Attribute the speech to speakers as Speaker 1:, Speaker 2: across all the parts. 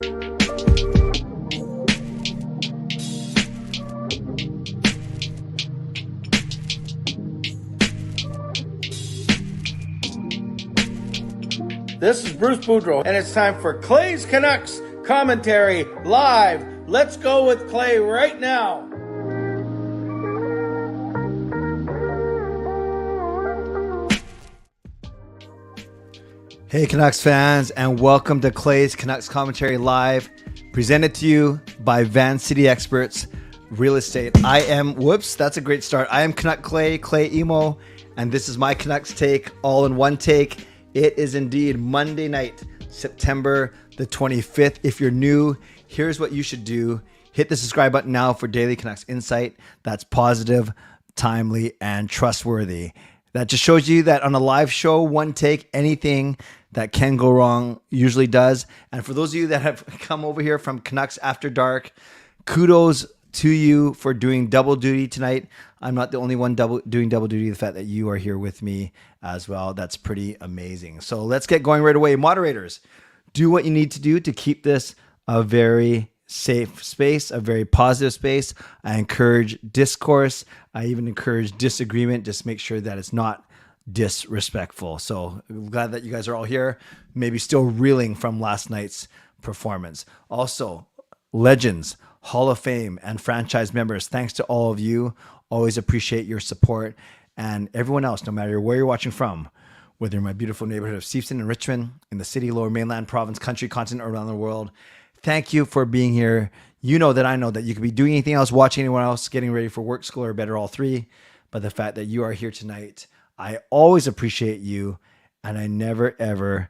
Speaker 1: This is Bruce Boudreau, and it's time for Clay's Canucks commentary live. Let's go with Clay right now.
Speaker 2: Hey Canucks fans, and welcome to Clay's Canucks commentary live, presented to you by Van City Experts Real Estate. That's a great start. I am Canuck Clay Emo, and this is my Canucks take, all in one take. It is indeed Monday night, September the 25th. If you're new, here's what you should do. Hit the subscribe button now for daily Canucks insight that's positive, timely, and trustworthy. That just shows you that on a live show, one take, anything that can go wrong usually does. And for those of you that have come over here from Canucks After Dark, kudos to you for doing double duty tonight. I'm not the only one doing double duty. The fact that you are here with me as well, that's pretty amazing. So let's get going right away. Moderators, do what you need to do to keep this a very safe space, a very positive space. I encourage discourse. I even encourage disagreement. Just make sure that it's not disrespectful. So I'm glad that you guys are all here, maybe still reeling from last night's performance. Also, legends, Hall of Fame, and franchise members, thanks to all of you. Always appreciate your support. And everyone else, no matter where you're watching from, whether in my beautiful neighborhood of Steveston and Richmond, in the city, lower mainland, province, country, continent, or around the world, thank you for being here. You know that I know that you could be doing anything else, watching anyone else, getting ready for work, school, or better, all three. But the fact that you are here tonight, I always appreciate you, and I never, ever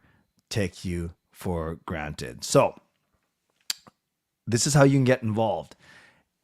Speaker 2: take you for granted. So this is how you can get involved.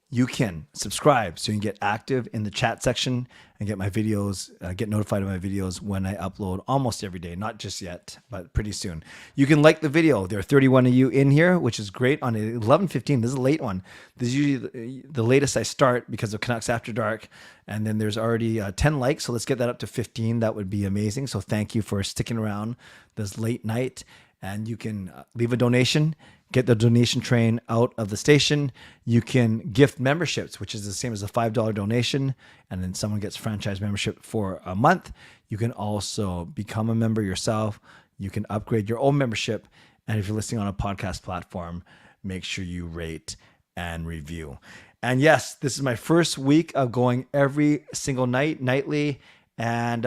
Speaker 2: You can subscribe so you can get active in the chat section and get my videos, get notified of my videos when I upload almost every day. Not just yet, but pretty soon. You can like the video. There are 31 of you in here, which is great on 11:15. This is a late one. This is usually the latest I start because of Canucks After Dark. And then there's already 10 likes. So let's get that up to 15. That would be amazing. So thank you for sticking around this late night. And you can leave a donation, get the donation train out of the station. You can gift memberships, which is the same as a $5 donation. And then someone gets franchise membership for a month. You can also become a member yourself. You can upgrade your own membership. And if you're listening on a podcast platform, make sure you rate and review. And yes, this is my first week of going every single night, nightly. And,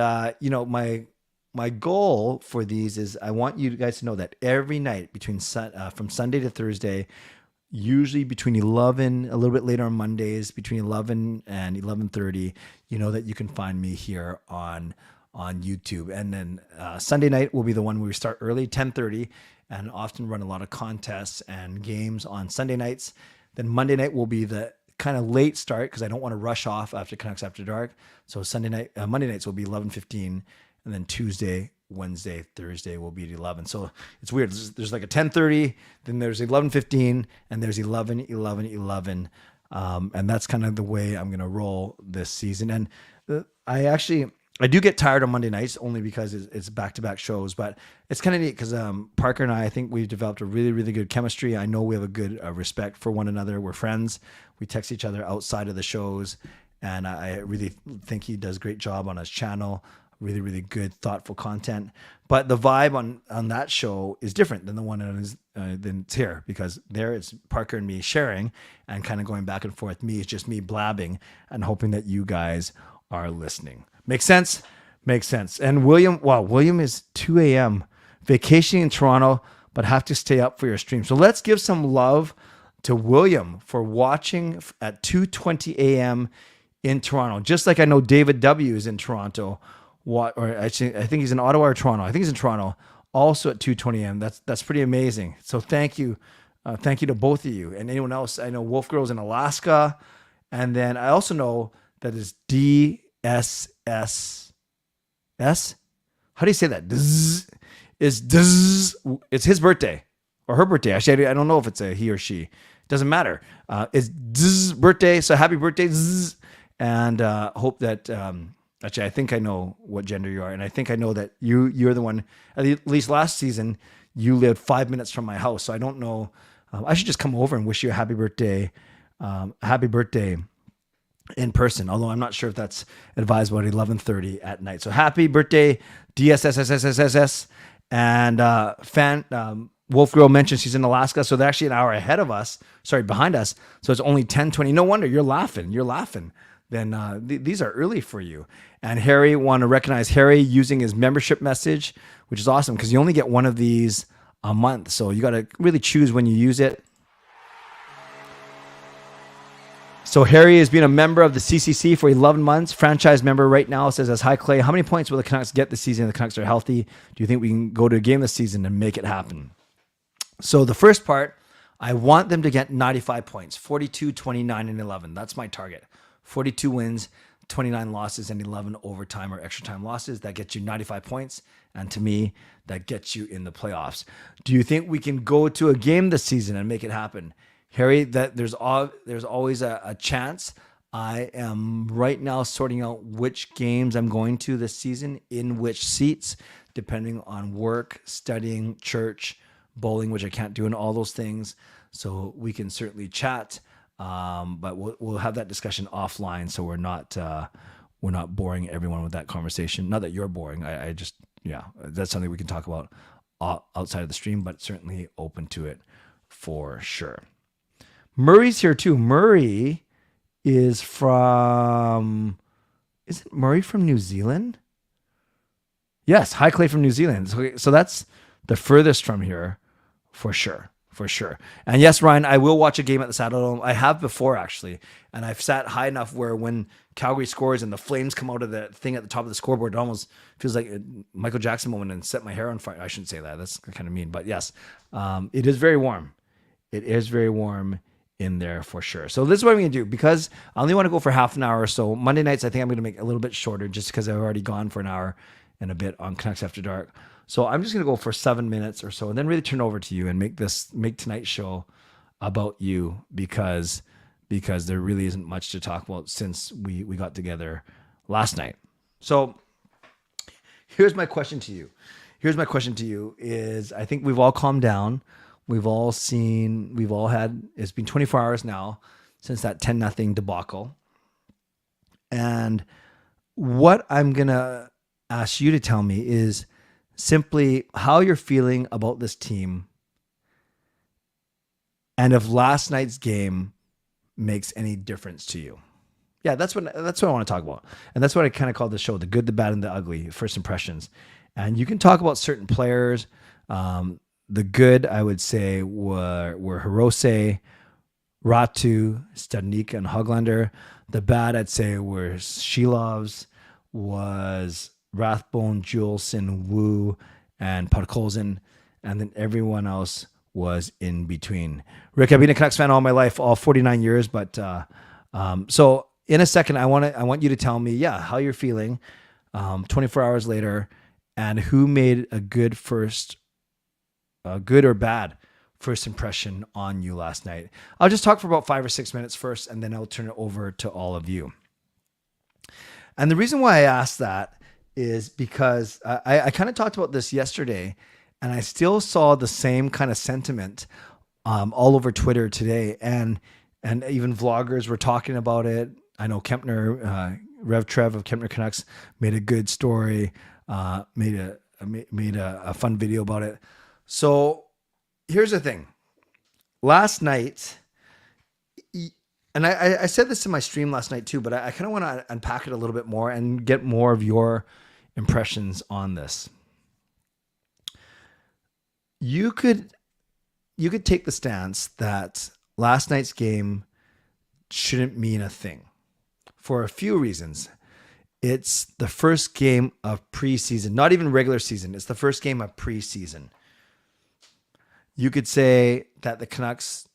Speaker 2: my goal for these is I want you guys to know that every night from Sunday to Thursday, usually between 11, a little bit later on Mondays, between 11 and 11:30, you know that you can find me here on YouTube. And then Sunday night will be the one where we start early, 10:30, and often run a lot of contests and games on Sunday nights. Then Monday night will be the kind of late start because I don't want to rush off after Canucks After Dark. So Monday nights will be 11:15. And then Tuesday, Wednesday, Thursday will be at 11. So it's weird. There's like a 10:30, then there's 11:15, and there's 11, 11, 11. And that's kind of the way I'm going to roll this season. And I do get tired on Monday nights only because it's back-to-back shows. But it's kind of neat because Parker and I think we've developed a really, really good chemistry. I know we have a good respect for one another. We're friends. We text each other outside of the shows. And I really think he does a great job on his channel. Really, really good, thoughtful content. But the vibe on that show is different than the one than it's here, because there it's Parker and me sharing and kind of going back and forth. Me is just me blabbing and hoping that you guys are listening. Make sense? Makes sense. And William is 2 a.m. vacationing in Toronto, but have to stay up for your stream. So let's give some love to William for watching at 2:20 a.m. in Toronto. Just like I know David W. is in Toronto. I think he's in Ottawa or Toronto. I think he's in Toronto, also at 2:20 a.m. That's pretty amazing. So thank you to both of you and anyone else. I know Wolf Girl's in Alaska, and then I also know that is DSS. How do you say that? It's his birthday or her birthday. Actually, I don't know if it's a he or she. Doesn't matter. It's birthday. So happy birthday. And hope that. Actually, I think I know what gender you are, and I think I know that you're the one. At least last season, you lived 5 minutes from my house, so I don't know I should just come over and wish you a happy birthday in person, although I'm not sure if that's advisable at 11:30 at night. So happy birthday, DSSSSSS. And Wolf Girl mentioned she's in Alaska, so they're actually an hour behind us. So it's only 10:20. No wonder you're laughing. Then these are early for you. And Harry, want to recognize Harry using his membership message, which is awesome because you only get one of these a month. So you got to really choose when you use it. So Harry has been a member of the CCC for 11 months. Franchise member right now says, hi, Clay. How many points will the Canucks get this season if the Canucks are healthy? Do you think we can go to a game this season and make it happen? So the first part, I want them to get 95 points, 42, 29, and 11. That's my target. 42 wins, 29 losses, and 11 overtime or extra time losses. That gets you 95 points. And to me, that gets you in the playoffs. Do you think we can go to a game this season and make it happen? Harry, that there's always a chance. I am right now sorting out which games I'm going to this season, in which seats, depending on work, studying, church, bowling, which I can't do, and all those things. So we can certainly chat, but we'll have that discussion offline, so we're not boring everyone with that conversation. Not that you're boring. I just that's something we can talk about outside of the stream, but certainly open to it for sure. Murray's here too. Murray is isn't Murray from New Zealand? Yes, Hi Clay from New Zealand. So that's the furthest from here for sure. And yes, Ryan, I will watch a game at the Saddledome. I have before actually. And I've sat high enough where when Calgary scores and the flames come out of the thing at the top of the scoreboard, it almost feels like a Michael Jackson moment and set my hair on fire. I shouldn't say that. That's kind of mean, but yes, it is very warm. It is very warm in there for sure. So this is what I'm going to do because I only want to go for half an hour or so. Monday nights, I think I'm going to make it a little bit shorter just because I've already gone for an hour and a bit on Canucks After Dark. So I'm just going to go for 7 minutes or so and then really turn over to you and make tonight's show about you because there really isn't much to talk about since we got together last night. So here's my question to you. Is I think we've all calmed down. We've all had, it's been 24 hours now since that 10-0 debacle. And what I'm going to ask you to tell me is simply how you're feeling about this team and if last night's game makes any difference to you. Yeah, that's what I want to talk about. And that's what I kind of call the show, the good, the bad, and the ugly, first impressions. And you can talk about certain players. The good, I would say, were Hirose, Ratu, Stadnika, and Bovenlander. The bad, I'd say, were Shilovs, was Rathbone, Juleson, Wu, and Podkolzin. And then everyone else was in between. Rick, I've been a Canucks fan all my life, all 49 years. But so in a second, I want you to tell me, how you're feeling 24 hours later and who made a good or bad first impression on you last night. I'll just talk for about 5 or 6 minutes first, and then I'll turn it over to all of you. And the reason why I asked that is because I kind of talked about this yesterday, and I still saw the same kind of sentiment all over Twitter today, and even vloggers were talking about it. I know Kempner, Rev Trev of Kempner Canucks made a good story, made a fun video about it. So here's the thing. Last night, and I said this in my stream last night too, but I kind of want to unpack it a little bit more and get more of your impressions on this. You could take the stance that last night's game shouldn't mean a thing for a few reasons. It's the first game of preseason, not even regular season. It's the first game of preseason. You could say that the Canucks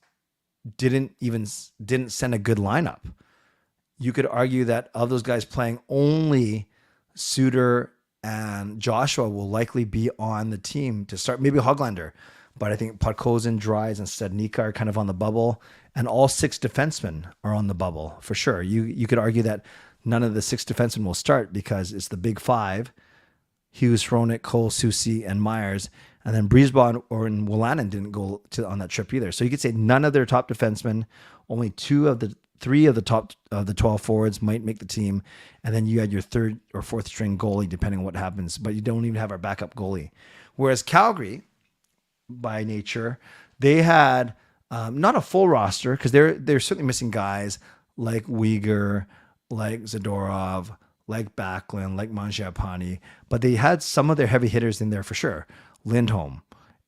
Speaker 2: didn't send a good lineup. You could argue that of those guys playing, only Suter and Joshua will likely be on the team to start. Maybe Bovenlander, but I think Podkolzin, Dries, and Stadnika are kind of on the bubble, and all 6 defensemen are on the bubble for sure. You could argue that none of the 6 defensemen will start because it's the big 5. Hughes, Hronik, Cole, Soucy, and Myers. And then Brisebois or Bovenlander didn't go on that trip either. So you could say none of their top defensemen, only three of the top of the 12 forwards might make the team. And then you had your third or fourth string goalie, depending on what happens. But you don't even have our backup goalie. Whereas Calgary, by nature, they had not a full roster because they're certainly missing guys like Uyghur, like Zadorov, like Backlund, like Mangiapane, but they had some of their heavy hitters in there for sure. Lindholm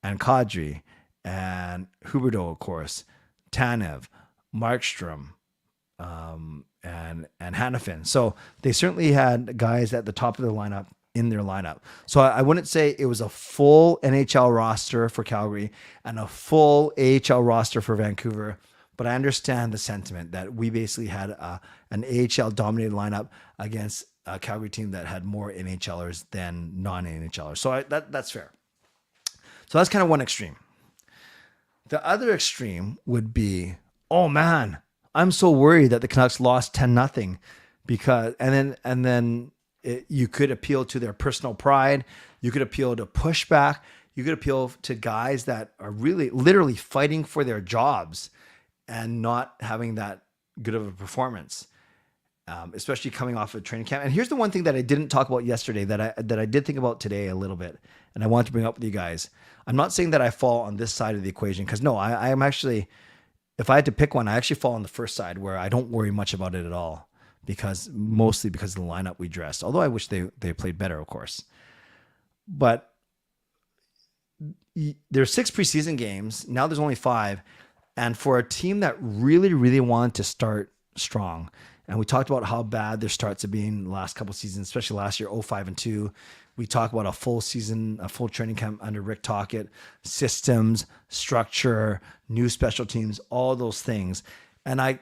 Speaker 2: and Kadri and Huberdeau, of course, Tanev, Markstrom, and Hannafin. So they certainly had guys at the top of the lineup in their lineup. So I wouldn't say it was a full NHL roster for Calgary and a full AHL roster for Vancouver, but I understand the sentiment that we basically had an AHL dominated lineup against a Calgary team that had more NHLers than non-NHLers. So that's fair. So that's kind of one extreme. The other extreme would be, oh man, I'm so worried that the Canucks lost 10-0 because, and then you could appeal to their personal pride. You could appeal to pushback. You could appeal to guys that are really literally fighting for their jobs and not having that good of a performance, especially coming off of training camp. And here's the one thing that I didn't talk about yesterday that I did think about today a little bit, and I want to bring up with you guys. I'm not saying that I fall on this side of the equation because no, I am actually, if I had to pick one, I actually fall on the first side where I don't worry much about it at all mostly because of the lineup we dressed. Although I wish they played better, of course. But there's 6 preseason games. Now there's only 5. And for a team that really, really wanted to start strong, and we talked about how bad their starts have been the last couple of seasons, especially last year, 0-5-2. We talk about a full season, a full training camp under Rick Tocchet, systems, structure, new special teams, all those things. And I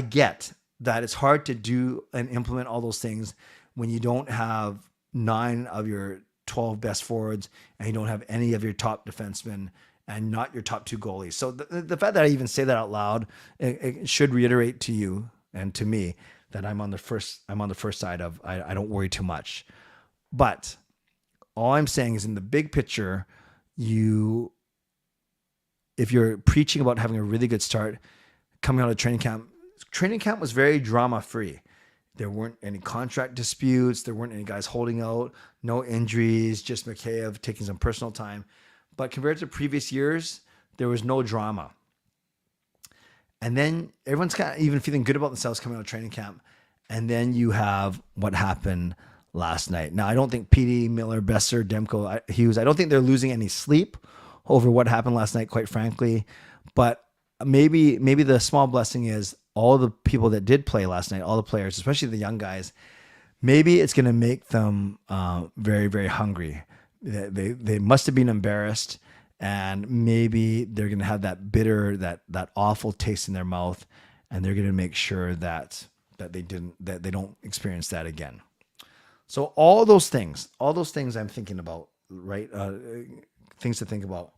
Speaker 2: get that it's hard to do and implement all those things when you don't have 9 of your 12 best forwards and you don't have any of your top defensemen and not your top 2 goalies. So the fact that I even say that out loud, it should reiterate to you and to me that I'm on the first side of I don't worry too much. But all I'm saying is in the big picture, if you're preaching about having a really good start coming out of training camp was very drama free. There weren't any contract disputes. There weren't any guys holding out, no injuries, just Mikheyev taking some personal time. But compared to previous years, there was no drama. And then everyone's kind of even feeling good about themselves coming out of training camp. And then you have what happened last night. Now, I don't think PD, Miller, Besser, Demko, Hughes, I don't think they're losing any sleep over what happened last night, quite frankly. But maybe the small blessing is all the people that did play last night, all the players, especially the young guys, maybe it's going to make them very, very hungry. They must have been embarrassed, and maybe they're going to have that bitter, that awful taste in their mouth, and they're going to make sure that they don't experience that again. So all those things I'm thinking about, right? Things to think about.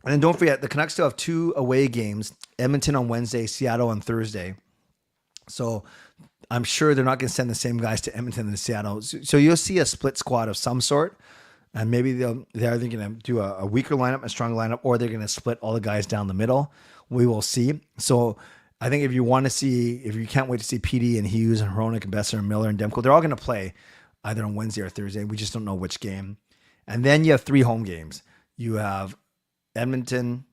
Speaker 2: And then don't forget, the Canucks still have 2 away games, Edmonton on Wednesday, Seattle on Thursday. So I'm sure they're not going to send the same guys to Edmonton and Seattle. So you'll see a split squad of some sort. And maybe they're either going to do a weaker lineup, a stronger lineup, or they're going to split all the guys down the middle. We will see. So I think if you can't wait to see PD and Hughes and Hronik and Besser and Miller and Demko, they're all going to play either on Wednesday or Thursday. We just don't know which game. And then you have 3 home games. You have Edmonton,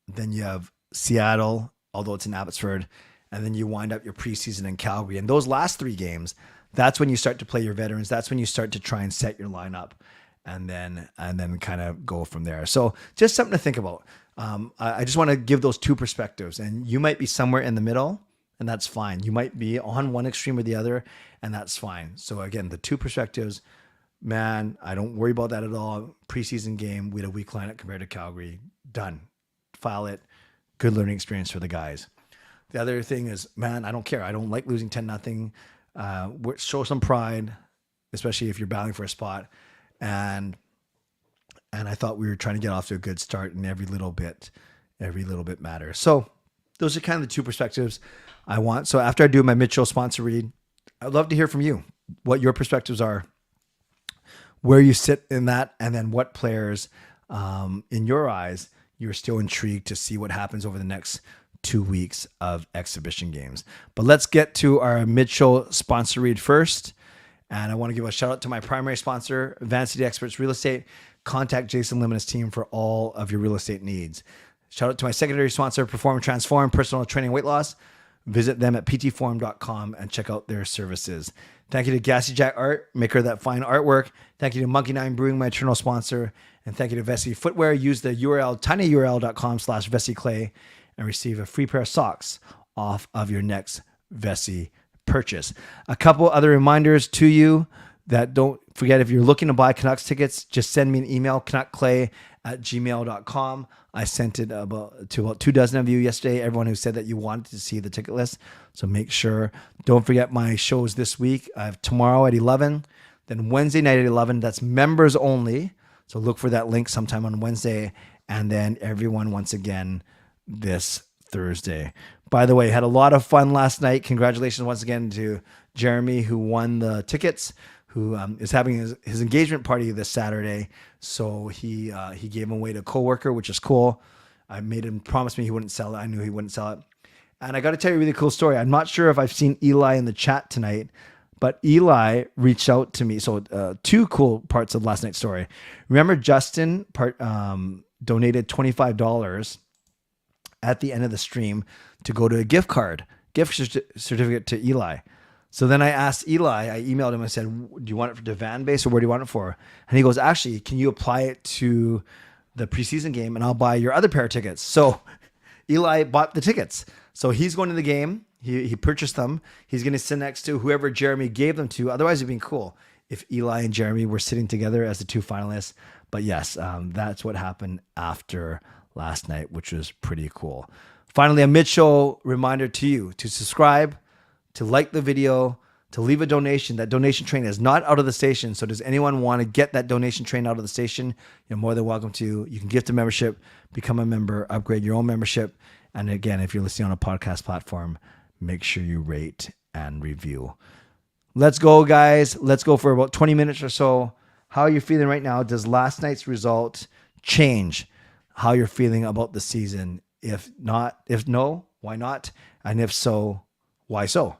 Speaker 2: then you have Seattle, although it's in Abbotsford, and then you wind up your preseason in Calgary. And those last 3 games, that's when you start to play your veterans. That's when you start to try and set your lineup, and then kind of go from there. So just something to think about. I just want to give those 2 perspectives, and you might be somewhere in the middle, and that's fine. You might be on one extreme or the other, and that's fine. So again, the 2 perspectives. Man, I don't worry about that at all. Preseason game, we had a weak lineup compared to Calgary. Done. File it. Good learning experience for the guys. The other thing is, man, I don't care. I don't like losing 10-0. Show some pride, especially if you're battling for a spot. And I thought we were trying to get off to a good start, and every little bit matters. So those are kind of the 2 perspectives I want. So after I do my Mitchell sponsor read, I'd love to hear from you. what your perspectives are, where you sit in that, and then what players, in your eyes, you're still intrigued to see what happens over the next 2 weeks of exhibition games. But let's get to our mid-show sponsor read first. And I want to give a shout out to my primary sponsor, Van City Experts Real Estate. Contact Jason Lim and his team for all of your real estate needs. Shout out to my secondary sponsor, Perform and Transform, personal training, weight loss. Visit them at ptform.com and check out their services. Thank you to Gassy Jack Art, maker of that fine artwork. Thank you to Monkey Nine Brewing, my eternal sponsor. And thank you to Vessi Footwear. Use the URL, tinyurl.com/VessiClay and receive a free pair of socks off of your next Vessi purchase. A couple other reminders to you that don't forget, if you're looking to buy Canucks tickets, just send me an email, canuckclay@gmail.com. I sent it to about 24 of you yesterday, everyone who said that you wanted to see the ticket list. So make sure. Don't forget my shows this week. I have tomorrow at 11, then Wednesday night at 11. That's members only. So look for that link sometime on Wednesday. And then everyone once again this Thursday. By the way, had a lot of fun last night. Congratulations once again to Jeremy, who won the tickets, who is having his engagement party this Saturday. So he gave them away to a coworker, which is cool. I made him promise me he wouldn't sell it. I knew he wouldn't sell it. And I got to tell you a really cool story. I'm not sure if I've seen Eli in the chat tonight, but Eli reached out to me. So two cool parts of last night's story. Remember Justin donated $25 at the end of the stream to go to a gift certificate to Eli. So then I asked Eli, I emailed him and said, do you want it for the van base or where do you want it for? And he goes, actually, can you apply it to the preseason game and I'll buy your other pair of tickets? So Eli bought the tickets. So he's going to the game. He purchased them. He's going to sit next to whoever Jeremy gave them to. Otherwise, it'd been cool if Eli and Jeremy were sitting together as the two finalists. But yes, that's what happened after last night, which was pretty cool. Finally, a mid-show reminder to you to subscribe, to like the video, to leave a donation. That donation train is not out of the station. So does anyone want to get that donation train out of the station? You're more than welcome to. You can gift a membership, become a member, upgrade your own membership. And again, if you're listening on a podcast platform, make sure you rate and review. Let's go, guys. Let's go for about 20 minutes or so. How are you feeling right now? Does last night's result change how you're feeling about the season? If not, if no, why not? And if so, why so?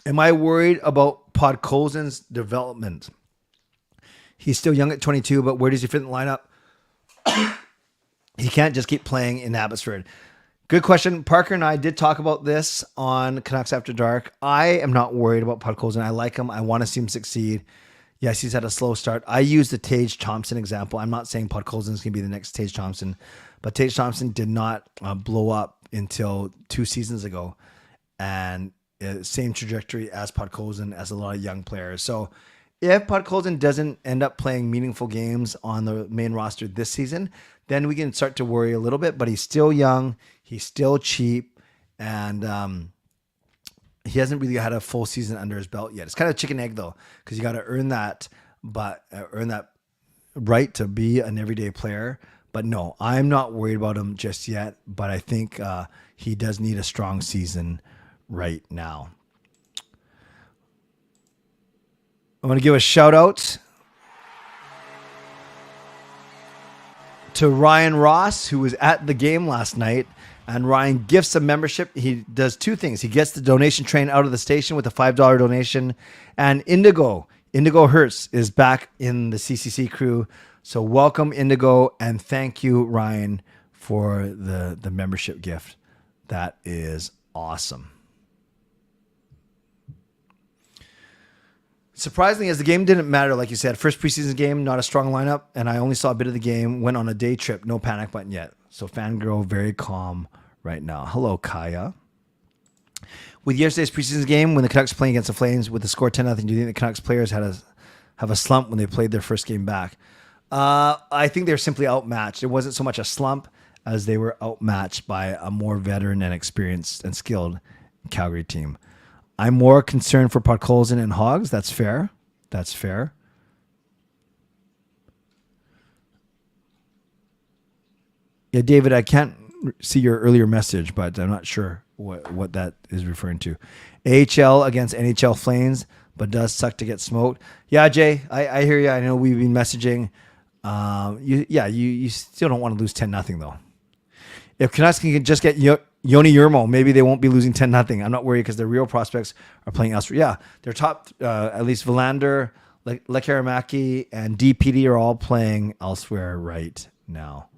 Speaker 2: Am I worried about Podkolzin's development? He's still young at 22, but where does he fit in the lineup? He can't just keep playing in Abbotsford. Good question. Parker and I did talk about this on Canucks After Dark. I am not worried about Podkolzin. I like him. I want to see him succeed. Yes, he's had a slow start. I used the Tage Thompson example. I'm not saying Podkolzin is going to be the next Tage Thompson, but Tage Thompson did not blow up until 2 seasons ago. And same trajectory as Podkolzin, as a lot of young players. So if Podkolzin doesn't end up playing meaningful games on the main roster this season, then we can start to worry a little bit. But he's still young. He's still cheap. And he hasn't really had a full season under his belt yet. It's kind of chicken egg, though, because you got to earn that, but earn that right to be an everyday player. But no, I'm not worried about him just yet. But I think he does need a strong season right now. I want to give a shout out to Ryan Ross, who was at the game last night. And Ryan gifts a membership. He does two things. He gets the donation train out of the station with a $5 donation. And Indigo Hertz is back in the CCC crew. So welcome, Indigo. And thank you, Ryan, for the membership gift. That is awesome. Surprisingly, as the game didn't matter, like you said, first preseason game, not a strong lineup, and I only saw a bit of the game, went on a day trip, no panic button yet. So Fangirl, very calm right now. Hello, Kaya. With yesterday's preseason game, when the Canucks playing against the Flames with the score 10-0, do you think the Canucks players have a slump when they played their first game back? I think they're simply outmatched. It wasn't so much a slump as they were outmatched by a more veteran and experienced and skilled Calgary team. I'm more concerned for Podkolzin and Hogs. That's fair. That's fair. Yeah, David, I can't didn't see your earlier message, but I'm not sure what that is referring to. AHL against NHL Flames, but does suck to get smoked. Yeah, Jay, I hear you. I know we've been messaging. You still don't want to lose 10-0 though. If Canucks can just get Yoni Yermo, maybe they won't be losing 10-0. I'm not worried because their real prospects are playing elsewhere. Yeah, their top, at least Verlander, Lekaramaki, and DPD are all playing elsewhere right now.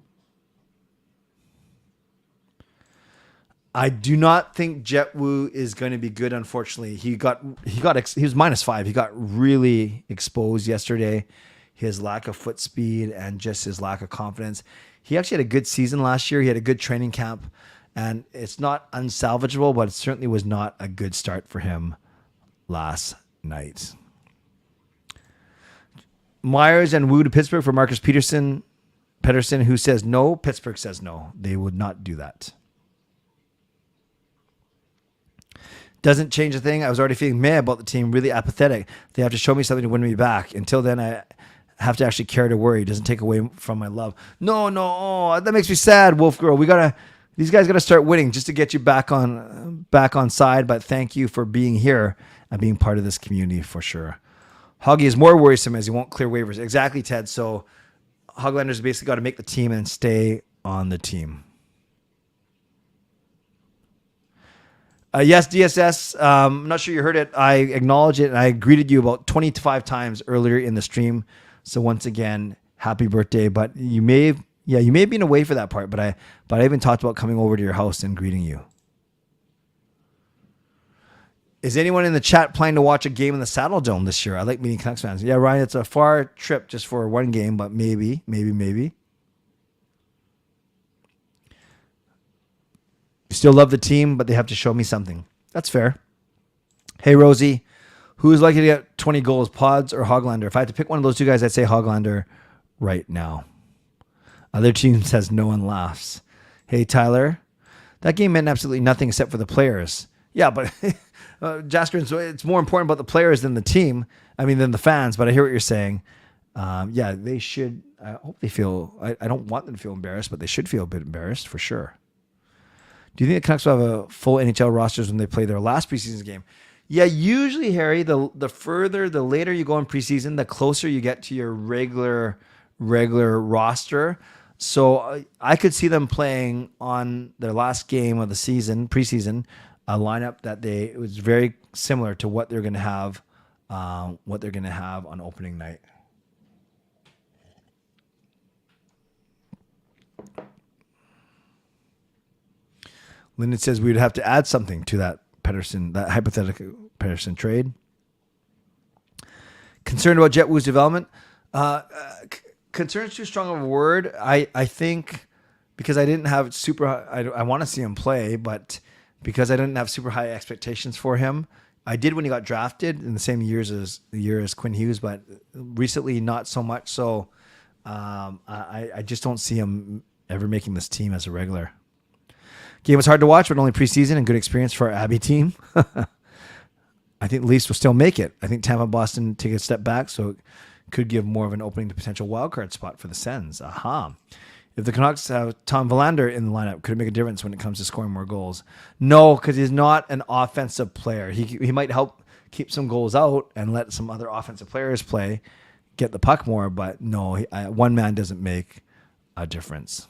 Speaker 2: I do not think Jet Wu is going to be good. Unfortunately, he was -5. He got really exposed yesterday. His lack of foot speed and just his lack of confidence. He actually had a good season last year. He had a good training camp, and it's not unsalvageable, but it certainly was not a good start for him last night. Myers and Wu to Pittsburgh for Marcus Pedersen, who says no. Pittsburgh says no. They would not do that. Doesn't change a thing. I was already feeling meh about the team, really apathetic. They have to show me something to win me back. Until then, I have to actually care to worry. It doesn't take away from my love. No, that makes me sad, Wolf Girl. These guys gotta start winning just to get you back on side. But thank you for being here and being part of this community for sure. Hoggy is more worrisome as he won't clear waivers. Exactly, Ted. So Hoglander's basically got to make the team and stay on the team. Yes, DSS. I'm not sure you heard it. I acknowledged it and I greeted you about 25 times earlier in the stream. So once again, happy birthday. But you may have been away for that part. But I even talked about coming over to your house and greeting you. Is anyone in the chat planning to watch a game in the Saddle Dome this year? I like meeting Canucks fans. Yeah, Ryan, it's a far trip just for one game, but maybe. Still love the team, but they have to show me something. That's fair. Hey, Rosie, who is likely to get 20 goals, Pods or Hoglander? If I had to pick one of those two guys, I'd say Hoglander right now. Other team says no one laughs. Hey, Tyler, that game meant absolutely nothing except for the players. Yeah, but Jasker, it's more important about the players than the team. Than the fans, but I hear what you're saying. They should. I hope they feel, I don't want them to feel embarrassed, but they should feel a bit embarrassed for sure. Do you think the Canucks will have a full NHL rosters when they play their last preseason game? Yeah, usually, Harry, the later you go in preseason, the closer you get to your regular roster. So I could see them playing on their last game of the season, preseason, a lineup it was very similar to what they're going to have, on opening night. Lyndon says we would have to add something to that hypothetical Pedersen trade. Concerned about Jet Wu's development? Concerned is too strong of a word. I think because I didn't have I want to see him play, but because I didn't have super high expectations for him, I did when he got drafted in the same year as Quinn Hughes, but recently not so much. So I just don't see him ever making this team as a regular. Game was hard to watch, but only preseason and good experience for our Abbey team. I think the Leafs will still make it. I think Tampa and Boston take a step back, so it could give more of an opening to potential wildcard spot for the Sens. Aha. If the Canucks have Tom Verlander in the lineup, could it make a difference when it comes to scoring more goals? No, because he's not an offensive player. He might help keep some goals out and let some other offensive players get the puck more, but no, one man doesn't make a difference.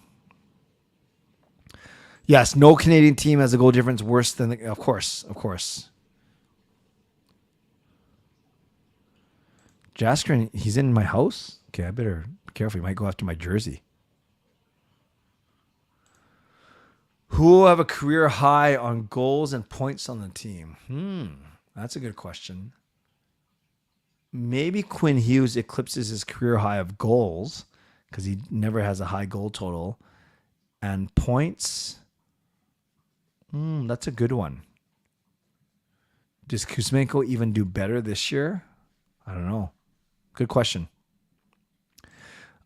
Speaker 2: Yes, no Canadian team has a goal difference worse than of course. Jaskrin, he's in my house? Okay, I better be careful. He might go after my jersey. Who will have a career high on goals and points on the team? That's a good question. Maybe Quinn Hughes eclipses his career high of goals because he never has a high goal total. And points... that's a good one. Does Kuzmenko even do better this year? I don't know. Good question.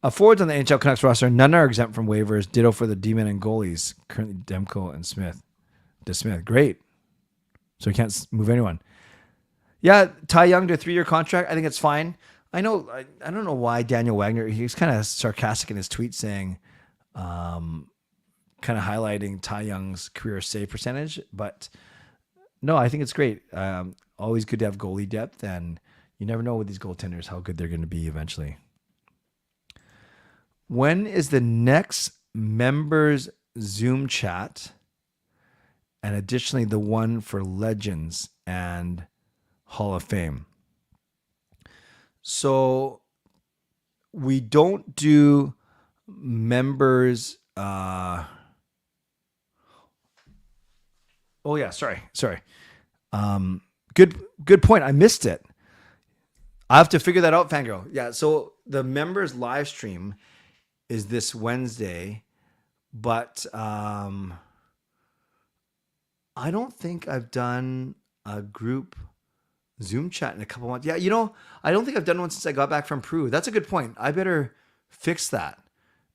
Speaker 2: Forwards on the NHL Canucks roster, none are exempt from waivers. Ditto for the D-men and goalies. Currently Demko and Smith. Great. So he can't move anyone. Yeah, Ty Young to a 3-year contract. I think it's fine. I know. I don't know why Daniel Wagner, he's kind of sarcastic in his tweet saying kind of highlighting Ty Young's career save percentage. But no, I think it's great. Always good to have goalie depth, and you never know with these goaltenders how good they're going to be eventually. When is the next members Zoom chat? And additionally, the one for Legends and Hall of Fame. So we don't do members. Oh yeah, sorry. Good point. I missed it. I have to figure that out, Fangirl. Yeah. So the members live stream is this Wednesday, but I don't think I've done a group Zoom chat in a couple months. Yeah, I don't think I've done one since I got back from Peru. That's a good point. I better fix that.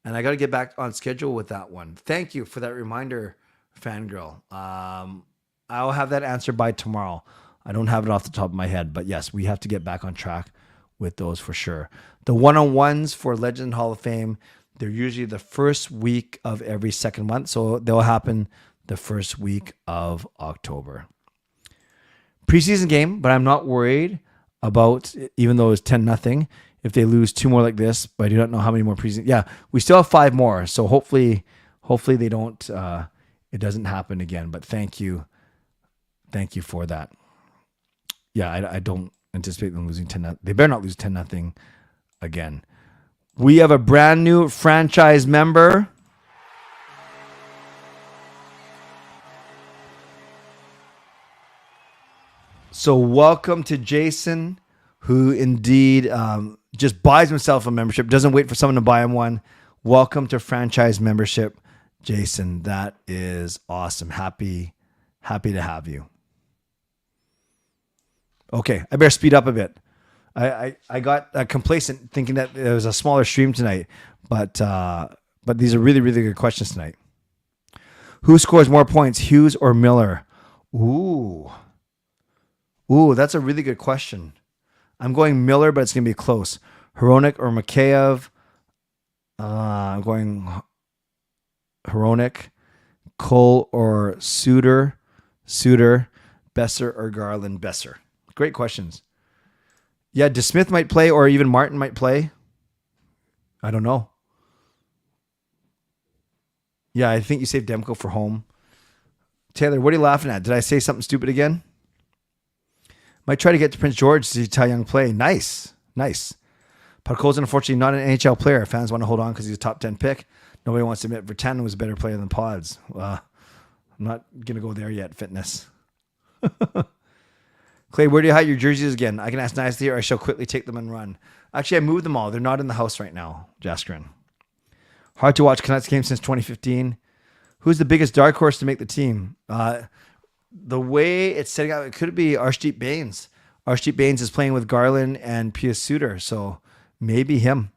Speaker 2: And I got to get back on schedule with that one. Thank you for that reminder, Fangirl. I'll have that answer by tomorrow. I don't have it off the top of my head, but yes, we have to get back on track with those for sure. The one-on-ones for Legend Hall of Fame, they're usually the first week of every second month. So they'll happen the first week of October. Preseason game, but I'm not worried about, even though it's 10-0, if they lose 2 more like this, but I do not know how many more preseason. Yeah, we still have 5 more. So hopefully they don't, it doesn't happen again, but thank you. Thank you for that. Yeah, I don't anticipate them losing 10-0. They better not lose 10-0 again. We have a brand new franchise member. So welcome to Jason, who indeed just buys himself a membership, doesn't wait for someone to buy him one. Welcome to franchise membership, Jason. That is awesome. Happy to have you. Okay, I better speed up a bit. I got complacent thinking that it was a smaller stream tonight, but these are really, really good questions tonight. Who scores more points, Hughes or Miller? Ooh, that's a really good question. I'm going Miller, but it's going to be close. Hronik or Mikheyev? I'm going Hronik. Cole or Suter? Besser or Garland? Besser. Great questions. Yeah, DeSmith might play, or even Martin might play. I don't know. Yeah, I think you saved Demko for home. Taylor, what are you laughing at? Did I say something stupid again? Might try to get to Prince George to see Ty Young play. Nice. Podkolzin, unfortunately, not an NHL player. Fans want to hold on because he's a top 10 pick. Nobody wants to admit Vertanen was a better player than Pods. I'm not going to go there yet, fitness. Clay, where do you hide your jerseys again? I can ask nicely, or I shall quickly take them and run. Actually, I moved them all. They're not in the house right now, Jaskrin. Hard to watch Canucks games since 2015. Who's the biggest dark horse to make the team? The way it's setting out, it could be Arshdeep Bains. Arshdeep Bains is playing with Garland and Pius Suter, so maybe him.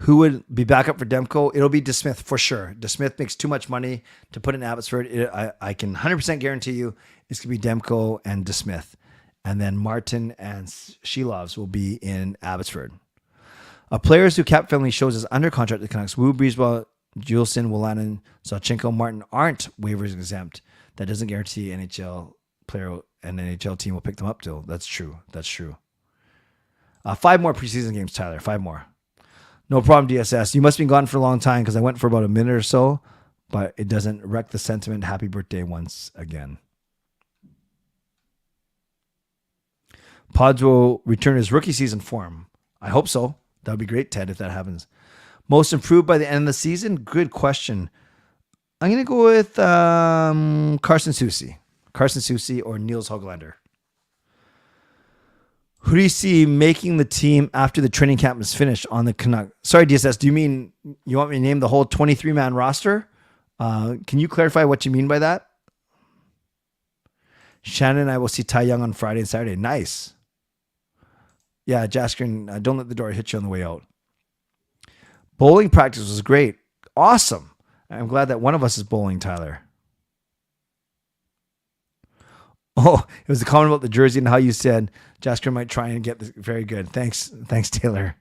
Speaker 2: Who would be back up for Demko? It'll be DeSmith for sure. DeSmith makes too much money to put in Abbotsford. I can 100% guarantee you it's going to be Demko and DeSmith. And then Martin and Shilovs will be in Abbotsford. Players who cap friendly shows as under contract to the Canucks, Wu, Breezewell, Juleson, Wolanin, Sawchenko, Martin aren't waivers exempt. That doesn't guarantee NHL player and NHL team will pick them up till. That's true. 5 more preseason games, Tyler. 5 more. No problem, DSS. You must have been gone for a long time because I went for about a minute or so, but it doesn't wreck the sentiment. Happy birthday once again. Pods will return his rookie season form. I hope so. That would be great, Ted, if that happens. Most improved by the end of the season? Good question. I'm going to go with Carson Soucy or Niels Höglander. Who do you see making the team after the training camp is finished on the Canucks? Sorry, DSS, do you mean you want me to name the whole 23-man roster? Can you clarify what you mean by that? Shannon and I will see Ty Young on Friday and Saturday. Nice. Yeah, Jaskrin, don't let the door hit you on the way out. Bowling practice was great. Awesome. I'm glad that one of us is bowling, Tyler. Oh, it was a comment about the jersey and how you said Jasker might try and get this. Very good. Thanks, Taylor.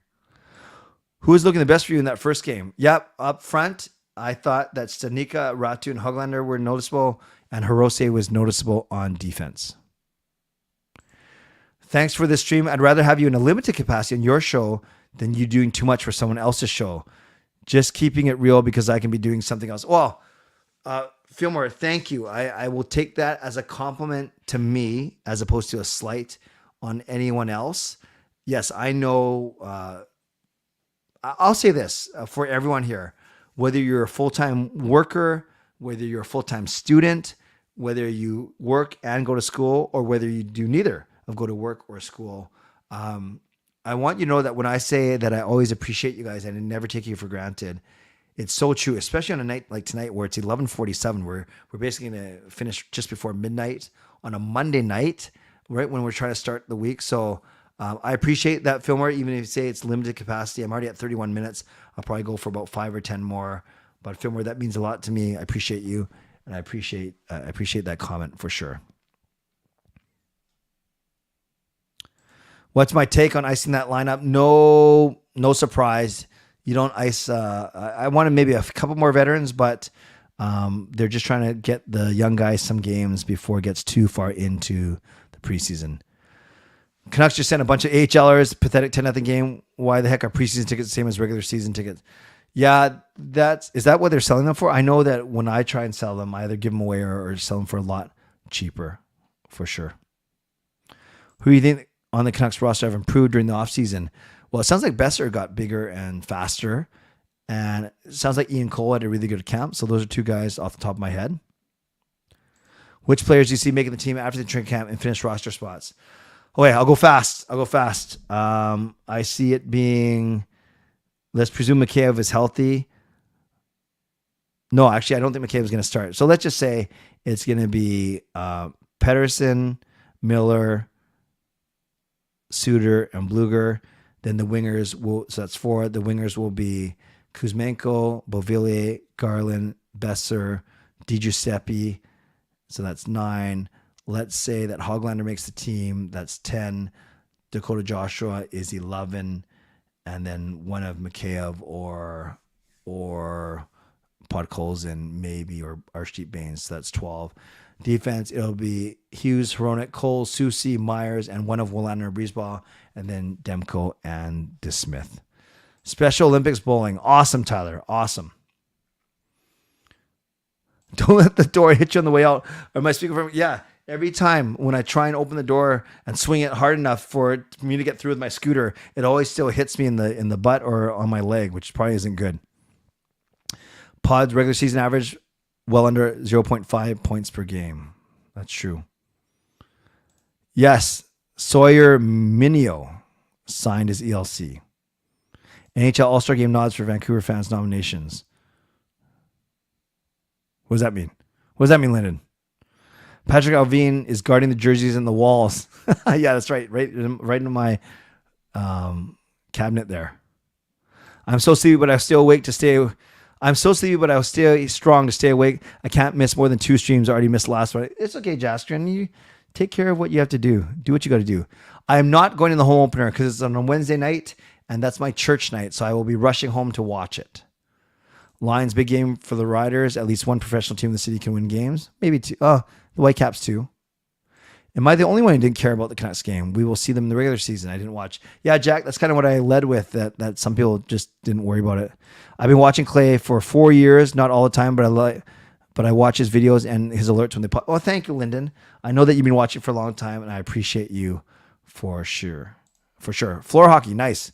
Speaker 2: Who was looking the best for you in that first game? Yep, up front, I thought that Stanika, Ratu, and Hoglander were noticeable, and Hirose was noticeable on defense. Thanks for this stream. I'd rather have you in a limited capacity on your show than you doing too much for someone else's show. Just keeping it real because I can be doing something else. Well, Fillmore, thank you. I will take that as a compliment to me as opposed to a slight on anyone else. Yes, I know. I'll say this for everyone here, whether you're a full-time worker, whether you're a full-time student, whether you work and go to school, or whether you do neither of go to work or school. I want you to know that when I say that I always appreciate you guys and I never take you for granted, it's so true, especially on a night like tonight where it's 11:47. We're basically going to finish just before midnight on a Monday night, right when we're trying to start the week. So I appreciate that, Fillmore, even if you say it's limited capacity. I'm already at 31 minutes. I'll probably go for about 5 or 10 more. But Fillmore, that means a lot to me. I appreciate you, and I appreciate that comment for sure. What's my take on icing that lineup? No surprise. You don't ice. I wanted maybe a couple more veterans, but they're just trying to get the young guys some games before it gets too far into the preseason. Canucks just sent a bunch of AHLers, pathetic 10-0 game. Why the heck are preseason tickets the same as regular season tickets? Yeah, is that what they're selling them for? I know that when I try and sell them, I either give them away or sell them for a lot cheaper, for sure. Who do you think on the Canucks roster have improved during the offseason? Well, it sounds like Besser got bigger and faster, and it sounds like Ian Cole had a really good camp. So those are two guys off the top of my head. Which players do you see making the team after the training camp and finish roster spots? Oh, yeah, I'll go fast. I see it being, let's presume Mikheyev is healthy. No, actually, I don't think Mikheyev is going to start. So let's just say it's going to be Pettersson, Miller, Suter, and Bluger. Then the wingers will, so that's 4. The wingers will be Kuzmenko, Beauvillier, Garland, Besser, DiGiuseppe. So that's 9. Let's say that Hoglander makes the team. That's 10. Dakota Joshua is 11. And then one of Mikheyev or Podkolzin maybe, or Arshdeep Bains. So that's 12. Defense, it'll be Hughes, Hronek, Cole, Susie, Myers, and one of Willander and Breezeball, and then Demko and DeSmith. Special Olympics bowling. Awesome, Tyler. Awesome. Don't let the door hit you on the way out. Am I speaking from? Yeah. Every time when I try and open the door and swing it hard enough for me to get through with my scooter, it always still hits me in the butt or on my leg, which probably isn't good. Pod's regular season average, well under 0.5 points per game. That's true. Yes, Sawyer Minio signed his ELC. NHL All-Star Game nods for Vancouver fans nominations. What does that mean? What does that mean, Lyndon? Patrick Alvin is guarding the jerseys and the walls. Yeah, that's right. Right into my cabinet there. I'm so sleepy, but I'm still awake to stay. I'm so sleepy, but I'll stay strong to stay awake. I can't miss more than 2 streams. I already missed last one. It's okay, Jaskrin. You take care of what you have to do. Do what you got to do. I am not going to the home opener because it's on a Wednesday night, and that's my church night, so I will be rushing home to watch it. Lions, big game for the Riders. At least one professional team in the city can win games. Maybe 2. Oh, the Whitecaps too. Am I the only one who didn't care about the Canucks game? We will see them in the regular season. I didn't watch. Yeah, Jack, that's kind of what I led with, that some people just didn't worry about it. I've been watching Clay for 4 years, not all the time, but I watch his videos and his alerts when they pop. Oh, thank you, Lyndon. I know that you've been watching for a long time, and I appreciate you for sure. For sure. Floor hockey, nice.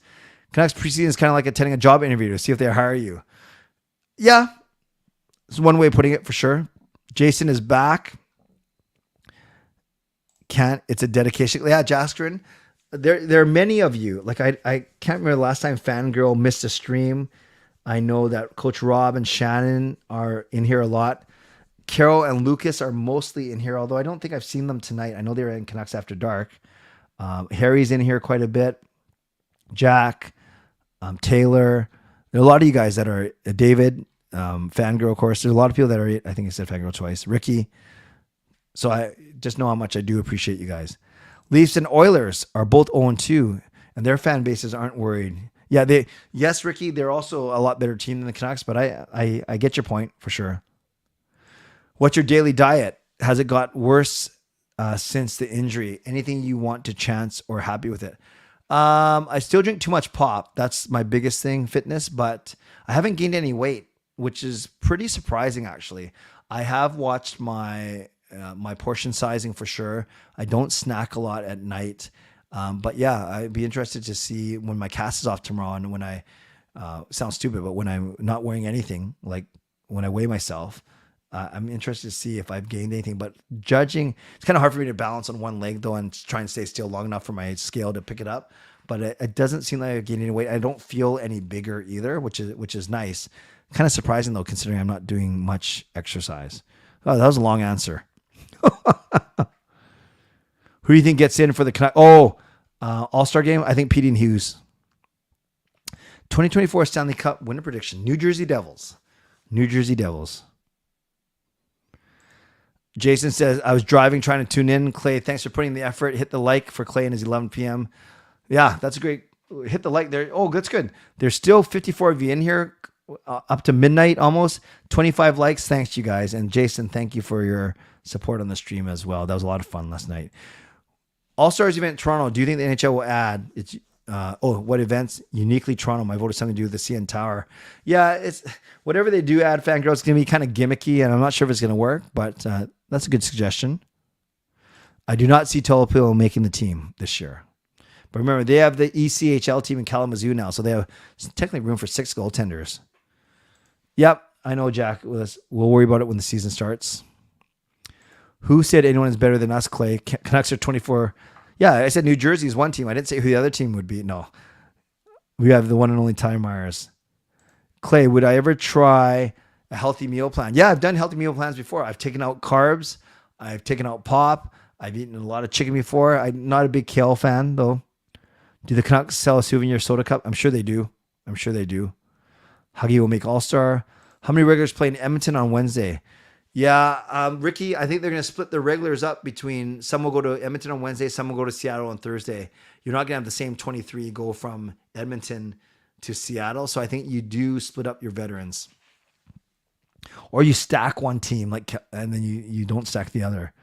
Speaker 2: Canucks preseason is kind of like attending a job interview to see if they hire you. Yeah, it's one way of putting it for sure. Jason is back. It's a dedication. Yeah, Jaskrin. There are many of you. Like I can't remember the last time Fangirl missed a stream. I know that Coach Rob and Shannon are in here a lot. Carol and Lucas are mostly in here, although I don't think I've seen them tonight. I know they were in Canucks After Dark. Harry's in here quite a bit. Jack, Taylor. There are a lot of you guys that are David, Fangirl, of course. There's a lot of people that are, I think I said Fangirl twice. Ricky. So I just know how much I do appreciate you guys. Leafs and Oilers are both 0-2, and their fan bases aren't worried. Yeah, yes, Ricky, they're also a lot better team than the Canucks, but I get your point for sure. What's your daily diet? Has it got worse since the injury? Anything you want to chance or happy with it? I still drink too much pop. That's my biggest thing, fitness, but I haven't gained any weight, which is pretty surprising actually. I have watched my my portion sizing for sure. I don't snack a lot at night. But yeah, I'd be interested to see when my cast is off tomorrow and when I, sounds stupid, but when I'm not wearing anything, like when I weigh myself, I'm interested to see if I've gained anything. But judging, it's kind of hard for me to balance on one leg though and try and stay still long enough for my scale to pick it up. But it doesn't seem like I've gained any weight. I don't feel any bigger either, which is nice. Kind of surprising though, considering I'm not doing much exercise. Oh, that was a long answer. Who do you think gets in for the Canucks? All-Star game? I think Petey and Hughes. 2024 Stanley Cup winner prediction. New Jersey Devils. New Jersey Devils. Jason says, I was driving trying to tune in. Clay, thanks for putting the effort. Hit the like for Clay and his 11 p.m. Yeah, that's a great. Hit the like there. Oh, that's good. There's still 54 of you in here up to midnight almost. 25 likes. Thanks to you guys. And Jason, thank you for your support on the stream as well. That was a lot of fun last night. All-Stars event Toronto. Do you think the NHL will add it's what events uniquely Toronto? My vote is something to do with the CN Tower. Yeah, it's whatever they do add, Fangirl, it's gonna be kind of gimmicky, and I'm not sure if it's gonna work, but that's a good suggestion. I do not see Tolopilo making the team this year. But remember, they have the ECHL team in Kalamazoo now, so they have technically room for 6 goaltenders. Yep, I know, Jack. We'll worry about it when the season starts. Who said anyone is better than us, Clay? Canucks are 24. Yeah, I said New Jersey is one team. I didn't say who the other team would be. No. We have the one and only Ty Myers. Clay, would I ever try a healthy meal plan? Yeah, I've done healthy meal plans before. I've taken out carbs. I've taken out pop. I've eaten a lot of chicken before. I'm not a big kale fan, though. Do the Canucks sell a souvenir soda cup? I'm sure they do. Huggy will make All-Star. How many regulars play in Edmonton on Wednesday? Yeah, Ricky, I think they're going to split the regulars up between some will go to Edmonton on Wednesday, some will go to Seattle on Thursday. You're not going to have the same 23 go from Edmonton to Seattle. So I think you do split up your veterans. Or you stack one team and then you don't stack the other.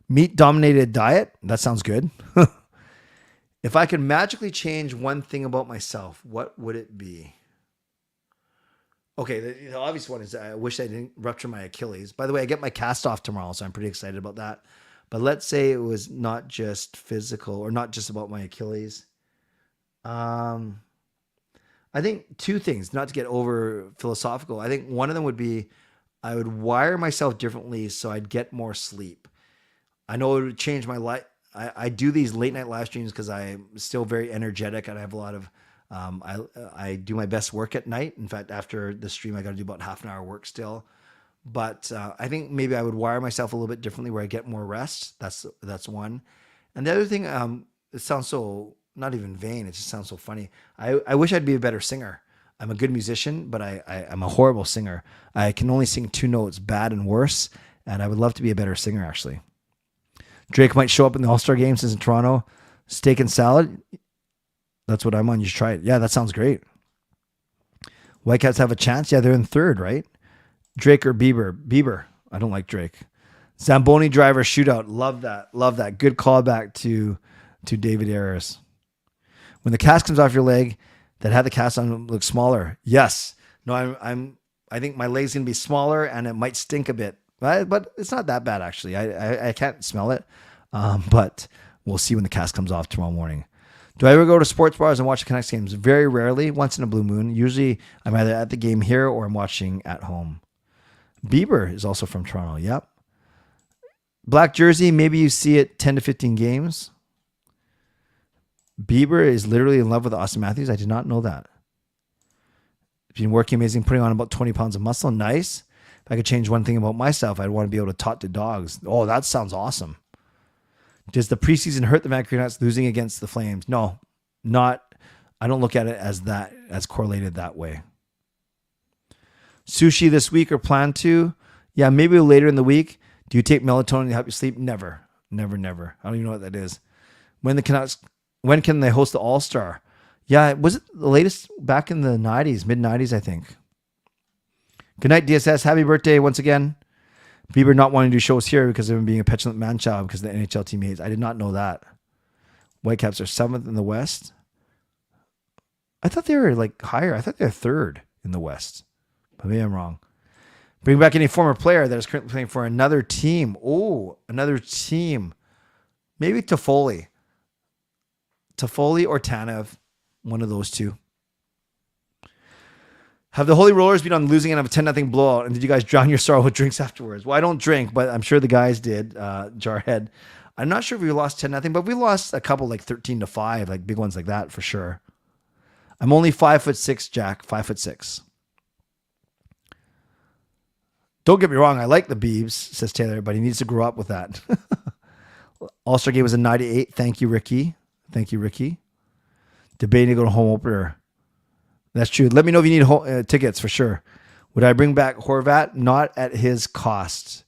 Speaker 2: Meat-dominated diet? That sounds good. If I could magically change one thing about myself, what would it be? Okay, the obvious one is I wish I didn't rupture my Achilles. By the way, I get my cast off tomorrow, so I'm pretty excited about that. But let's say it was not just physical or not just about my Achilles. I think 2 things, not to get over philosophical. I think one of them would be I would wire myself differently so I'd get more sleep. I know it would change my life. I do these late night live streams because I'm still very energetic and I have a lot of I do my best work at night. In fact, after the stream, I got to do about half an hour work still. But I think maybe I would wire myself a little bit differently where I get more rest. That's one. And the other thing, it sounds so not even vain. It just sounds so funny. I wish I'd be a better singer. I'm a good musician, but I'm a horrible singer. I can only sing 2 notes, bad and worse. And I would love to be a better singer, actually. Drake might show up in the All-Star games in Toronto. Steak and salad. That's what I'm on. You should try it. Yeah, that sounds great. Whitecaps have a chance. Yeah, they're in 3rd, right? Drake or Bieber? Bieber. I don't like Drake. Zamboni driver shootout. Love that. Love that. Good callback to David Ayers. When the cast comes off your leg, that had the cast on look smaller. Yes. No, I think my leg's gonna be smaller and it might stink a bit. But it's not that bad actually. I can't smell it. But we'll see when the cast comes off tomorrow morning. Do I ever go to sports bars and watch the Canucks games? Very rarely, once in a blue moon. Usually I'm either at the game here or I'm watching at home. Bieber is also from Toronto. Yep. Black jersey, maybe you see it 10 to 15 games. Bieber is literally in love with Austin Matthews. I did not know that. Been working amazing, putting on about 20 pounds of muscle. Nice. If I could change one thing about myself, I'd want to be able to talk to dogs. Oh, that sounds awesome. Does the preseason hurt the Vancouver Canucks losing against the Flames? No, not. I don't look at it as correlated that way. Sushi this week or plan to? Yeah, maybe later in the week. Do you take melatonin to help you sleep? Never. I don't even know what that is. When can they host the All-Star? Yeah, was it the latest back in the 90s, mid 90s, I think. Good night, DSS. Happy birthday once again. Bieber not wanting to do shows here because of him being a petulant man-child because of the NHL teammates. I did not know that. Whitecaps are 7th in the West. I thought they were like higher. I thought they're 3rd in the West. But maybe I'm wrong. Bring back any former player that is currently playing for another team. Oh, another team. Maybe Toffoli. Toffoli or Tanev. One of those two. Have the Holy Rollers been on the losing end of a 10-0 blowout? And did you guys drown your sorrow with drinks afterwards? Well, I don't drink, but I'm sure the guys did. Jarhead. I'm not sure if we lost 10-0, but we lost a couple like 13-5, like big ones like that for sure. I'm only 5'6", Jack. 5'6". Don't get me wrong. I like the Beebs, says Taylor, but he needs to grow up with that. All-Star game was a 98. Thank you, Ricky. Thank you, Ricky. Debating to go to home opener. That's true. Let me know if you need tickets for sure. Would I bring back Horvat? Not at his cost,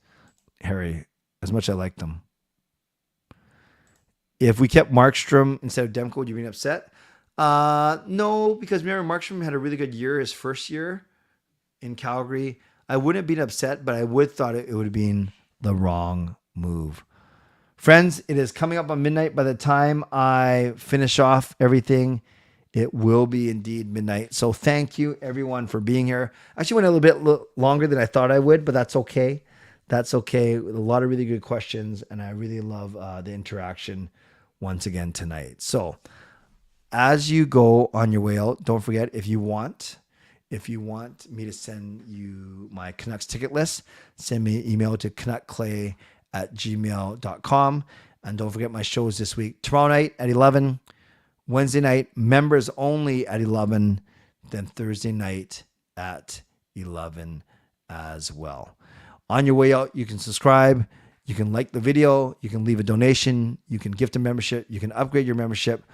Speaker 2: Harry, as much as I liked him. If we kept Markstrom instead of Demko, would you be upset? No, because remember, Markstrom had a really good year his first year in Calgary. I wouldn't have been upset, but I would thought it would have been the wrong move. Friends, it is coming up on midnight. By the time I finish off everything, it will be indeed midnight. So thank you, everyone, for being here. Actually went a little bit longer than I thought I would, but that's okay. That's okay. A lot of really good questions, and I really love the interaction once again tonight. So as you go on your way out, don't forget, if you want me to send you my Canucks ticket list, send me an email to canuckclay@gmail.com. And don't forget my shows this week. Tomorrow night at 11, Wednesday night, members only at 11, then Thursday night at 11 as well. On your way out, you can subscribe, you can like the video, you can leave a donation, you can gift a membership, you can upgrade your membership,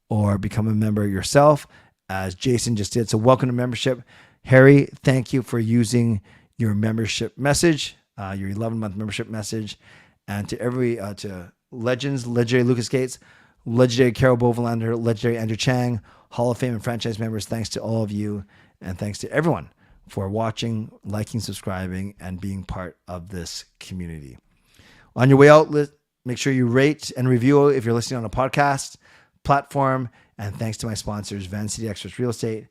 Speaker 2: or become a member yourself, as Jason just did. So welcome to membership. Harry, thank you for using your membership message, your 11-month membership message. And to to legends, legendary Lucas Gates, legendary Carol Bovenlander, legendary Andrew Chang, Hall of Fame and franchise members, thanks to all of you. And thanks to everyone for watching, liking, subscribing, and being part of this community. On your way out, make sure you rate and review if you're listening on a podcast platform. And thanks to my sponsors, Van City Experts Real Estate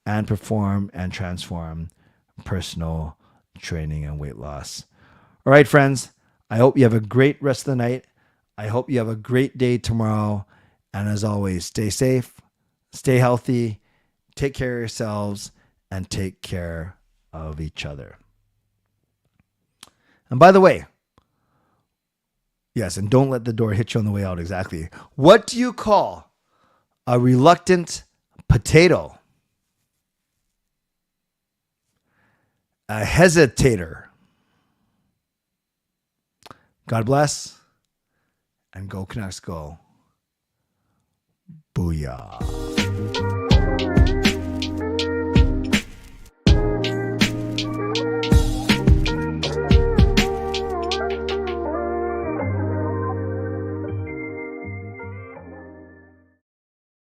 Speaker 2: and Perform and Transform Personal Training and Weight Loss. All right, friends, I hope you have a great rest of the night. I hope you have a great day tomorrow. And as always, stay safe, stay healthy, take care of yourselves, and take care of each other. And by the way, yes, and don't let the door hit you on the way out. Exactly. What do you call a reluctant potato? A hesitator. God bless, and go Canucks go. Booyah.